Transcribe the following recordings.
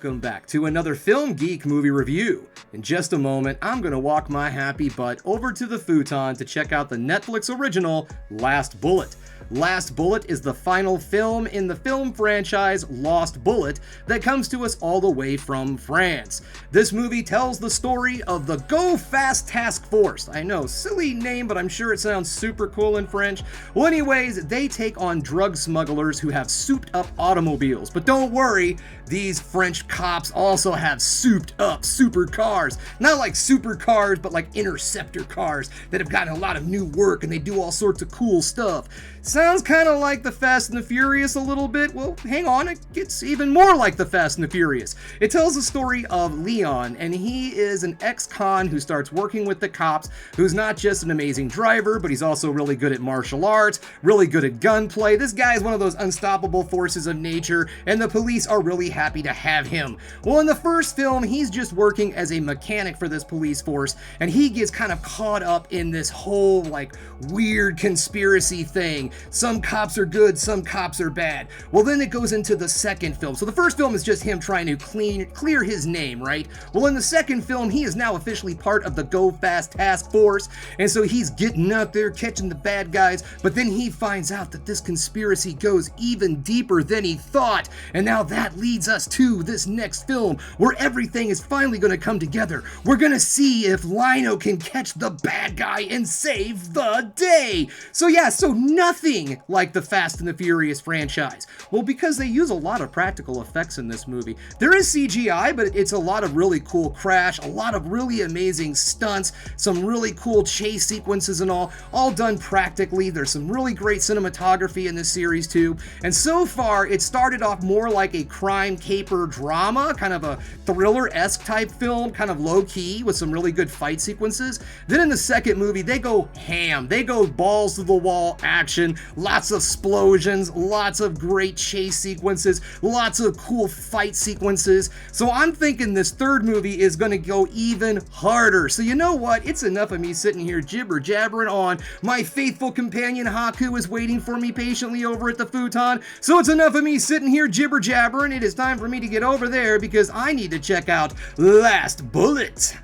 welcome back to another Film Geek movie review. In just a moment, I'm going to walk my happy butt over to the futon to check out the Netflix original, Last Bullet. Last Bullet is the final film in the film franchise Lost Bullet that comes to us all the way from France. This movie tells the story of the Go Fast Task Force. I know, silly name, but I'm sure it sounds super cool in French. Well, anyways, they take on drug smugglers who have souped up automobiles. But don't worry, these French cops also have souped up supercars. Not like supercars, but like interceptor cars that have gotten a lot of new work and they do all sorts of cool stuff. Sounds kind of like the Fast and the Furious a little bit. Well, hang on, it gets even more like the Fast and the Furious. It tells the story of Leon, and he is an ex-con who starts working with the cops, who's not just an amazing driver, but he's also really good at martial arts, really good at gunplay. This guy is one of those unstoppable forces of nature, and the police are really happy to have him. Well, in the first film, he's just working as a mechanic for this police force, and he gets kind of caught up in this whole, like, weird conspiracy thing. Some cops are good, some cops are bad. Well, then it goes into the second film. So the first film is just him trying to clear his name, right? Well, in the second film, he is now officially part of the Go Fast Task Force, and so he's getting out there, catching the bad guys, but then he finds out that this conspiracy goes even deeper than he thought, and now that leads us to this next film, where everything is finally going to come together. We're going to see if Lino can catch the bad guy and save the day. So yeah, so nothing like the Fast and the Furious franchise. Well, because they use a lot of practical effects in this movie. There is CGI, but it's a lot of really cool crash, a lot of really amazing stunts, some really cool chase sequences and all done practically. There's some really great cinematography in this series too. And so far, it started off more like a crime caper drama, kind of a thriller-esque type film, kind of low-key with some really good fight sequences. Then in the second movie, they go ham. They go balls to the wall action, lots of explosions, lots of great chase sequences, lots of cool fight sequences. So I'm thinking this third movie is going to go even harder. So you know what? It's enough of me sitting here jibber-jabbering on. My faithful companion Haku is waiting for me patiently over at the futon. So it's enough of me sitting here jibber-jabbering. It is time for me to get over there because I need to check out Last Bullet.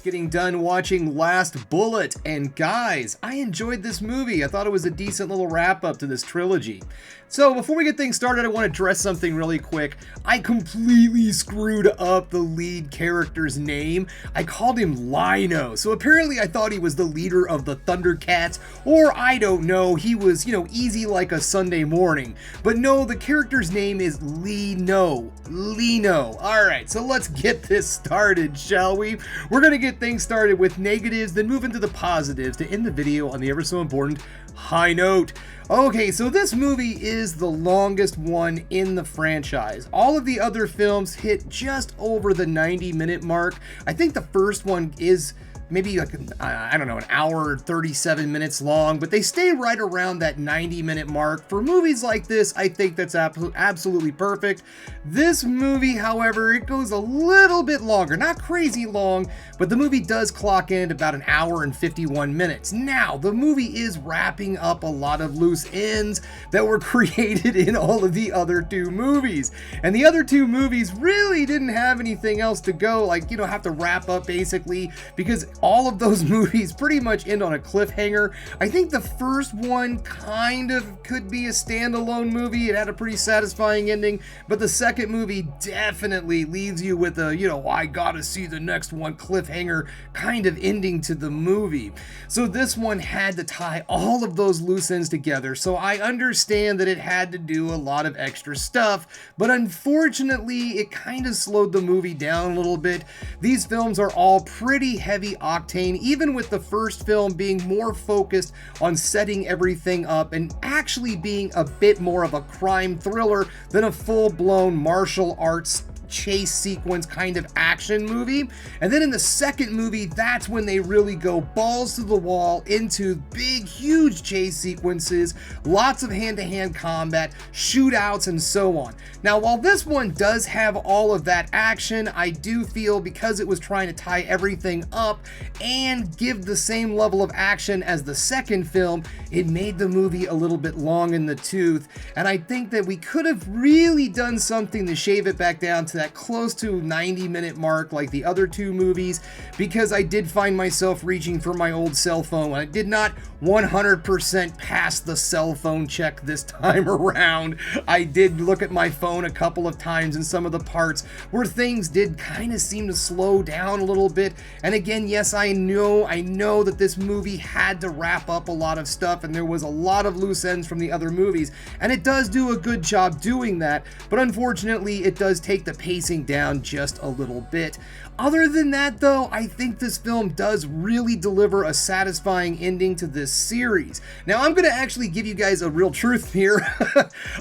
Getting done watching Last Bullet, and guys, I enjoyed this movie. I thought it was a decent little wrap up to this trilogy. So before we get things started, I want to address something really quick. I completely screwed up the lead character's name. I called him Lino. So apparently I thought he was the leader of the Thundercats, or I don't know, he was, easy like a Sunday morning. But no, the character's name is Lino. Alright, so let's get this started, shall we? We're gonna get things started with negatives, then move into the positives to end the video on the ever so important high note. Okay, so this movie is the longest one in the franchise. All of the other films hit just over the 90-minute mark. I think the first one is maybe like, I don't know, an hour 37 minutes long, but they stay right around that 90-minute mark. For movies like this, I think that's absolutely perfect. This movie, however, it goes a little bit longer, not crazy long, but the movie does clock in at about an hour and 51 minutes. Now, the movie is wrapping up a lot of loose ends that were created in all of the other two movies. And the other two movies really didn't have anything else to go, like, have to wrap up basically, because all of those movies pretty much end on a cliffhanger. I think the first one kind of could be a standalone movie. It had a pretty satisfying ending, but the second movie definitely leaves you with a, I gotta see the next one cliffhanger kind of ending to the movie. So this one had to tie all of those loose ends together. So I understand that it had to do a lot of extra stuff, but unfortunately it kind of slowed the movie down a little bit. These films are all pretty heavy octane, even with the first film being more focused on setting everything up and actually being a bit more of a crime thriller than a full-blown martial arts chase sequence kind of action movie. And then in the second movie, that's when they really go balls to the wall into big, huge chase sequences, lots of hand-to-hand combat, shootouts, and so on. Now, while this one does have all of that action, I do feel because it was trying to tie everything up and give the same level of action as the second film, it made the movie a little bit long in the tooth. And I think that we could have really done something to shave it back down to that close to 90-minute mark like the other two movies, because I did find myself reaching for my old cell phone. I did not 100% pass the cell phone check this time around. I did look at my phone a couple of times in some of the parts where things did kind of seem to slow down a little bit. And again, yes, I know that this movie had to wrap up a lot of stuff and there was a lot of loose ends from the other movies, and it does do a good job doing that, but unfortunately it does take the pacing down just a little bit. Other than that though, I think this film does really deliver a satisfying ending to this series. Now I'm going to actually give you guys a real truth here.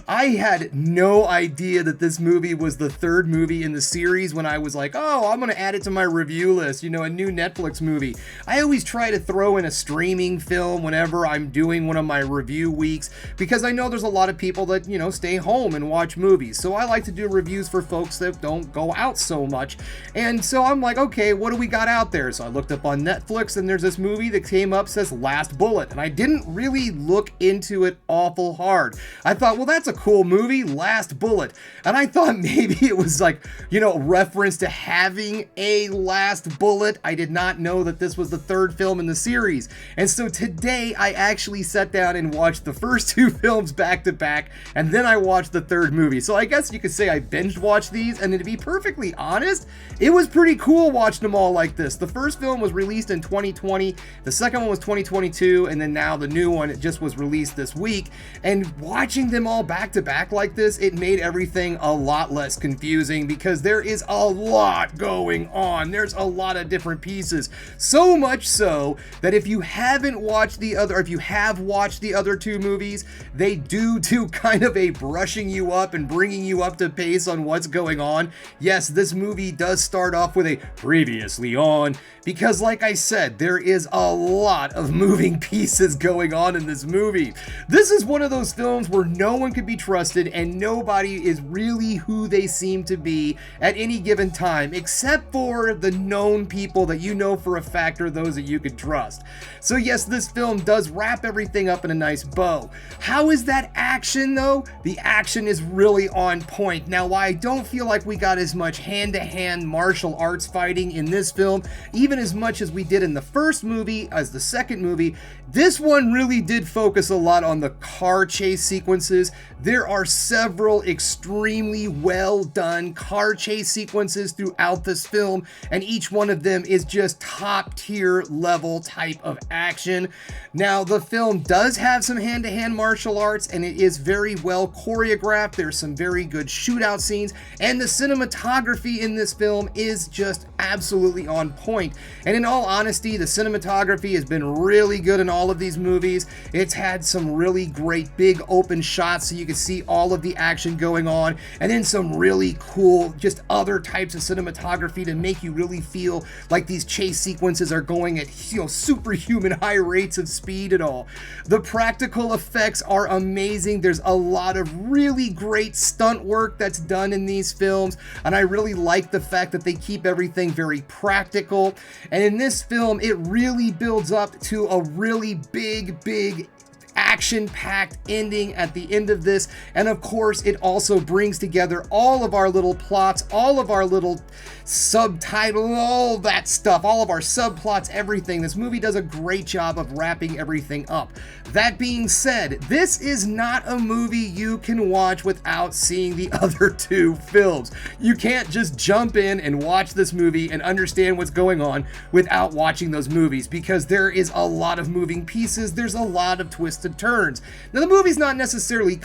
I had no idea that this movie was the third movie in the series when I was like, oh, I'm going to add it to my review list, you know, a new Netflix movie. I always try to throw in a streaming film whenever I'm doing one of my review weeks, because I know there's a lot of people that, you know, stay home and watch movies. So I like to do reviews for folks that don't go out so much. And so I'm like, okay, what do we got out there? So I looked up on Netflix and there's this movie that came up, says Last Bullet, and I didn't really look into it awful hard. I thought, well, that's a cool movie, Last Bullet. And I thought maybe it was like, you know, reference to having a last bullet. I did not know that this was the third film in the series. And so today I actually sat down and watched the first two films back to back, and then I watched the third movie. So I guess you could say I binge watched these, and to be perfectly honest, it was pretty cool watching them all like this. The first film was released in 2020, the second one was 2022, and then now the new one, it just was released this week. And watching them all back to back like this, it made everything a lot less confusing because there is a lot going on. There's a lot of different pieces. So much so that if you haven't watched the other, or if you have watched the other two movies, they do kind of a brushing you up and bringing you up to pace on what's going on. Yes, this movie does start off with a previously on, because like I said, there is a lot of moving pieces going on in this movie. This is one of those films where no one can be trusted and nobody is really who they seem to be at any given time, except for the known people that you know for a fact are those that you could trust. So yes, this film does wrap everything up in a nice bow. How is that action though? The action is really on point. Now, while I don't feel like we got as much hand-to-hand martial arts fighting in this film, even as much as we did in the first movie as the second movie, this one really did focus a lot on the car chase sequences. There are several extremely well done car chase sequences throughout this film, and each one of them is just top tier level type of action. Now, the film does have some hand-to-hand martial arts, and it is very well choreographed. There's some very good shootout scenes, and the cinematography in this film is just absolutely on point. And in all honesty, the cinematography has been really good in all of these movies. It's had some really great big open shots so you can see all of the action going on, and then some really cool just other types of cinematography to make you really feel like these chase sequences are going at, you know, superhuman high rates of speed and all. The practical effects are amazing. There's a lot of really great stunt work that's done in these films, and I really like the fact that they keep everything very practical. And in this film, it really builds up to a really big action-packed ending at the end of this. And of course, it also brings together all of our little plots, all of our little subtitle, all that stuff, all of our subplots, everything. This movie does a great job of wrapping everything up. That being said, this is not a movie you can watch without seeing the other two films. You can't just jump in and watch this movie and understand what's going on without watching those movies, because there is a lot of moving pieces, there's a lot of twists twists and turns. Now, the movie's not necessarily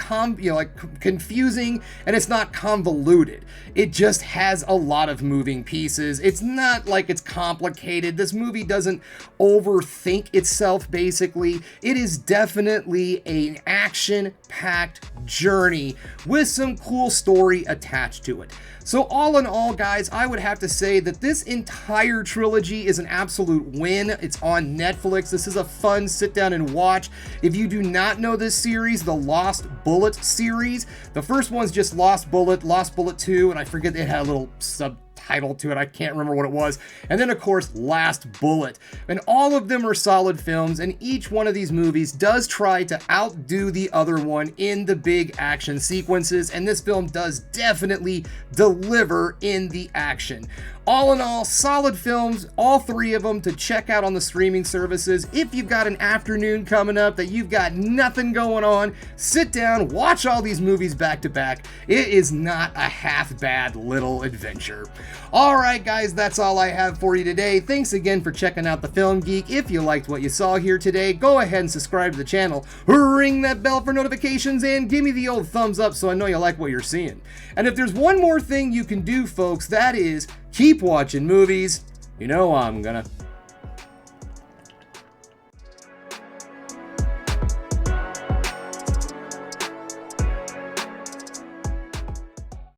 confusing, and it's not convoluted. It just has a lot of moving pieces. It's not like it's complicated. This movie doesn't overthink itself, basically. It is definitely an action-packed journey with some cool story attached to it. So all in all, guys, I would have to say that this entire trilogy is an absolute win. It's on Netflix. This is a fun sit down and watch. If you do not know this series, the Lost Bullet series, the first one's just Lost Bullet 2, and I forget it had a little subtitle to it. I can't remember what it was. And then, of course, Last Bullet. And all of them are solid films, and each one of these movies does try to outdo the other one in the big action sequences, and this film does definitely deliver in the action. All in all, solid films, all three of them to check out on the streaming services. If you've got an afternoon coming up that you've got nothing going on, sit down, watch all these movies back to back. It is not a half bad little adventure. Alright guys, that's all I have for you today. Thanks again for checking out the Film Geek. If you liked what you saw here today, go ahead and subscribe to the channel, ring that bell for notifications, and give me the old thumbs up so I know you like what you're seeing. And if there's one more thing you can do, folks, that is keep watching movies. You know I'm gonna.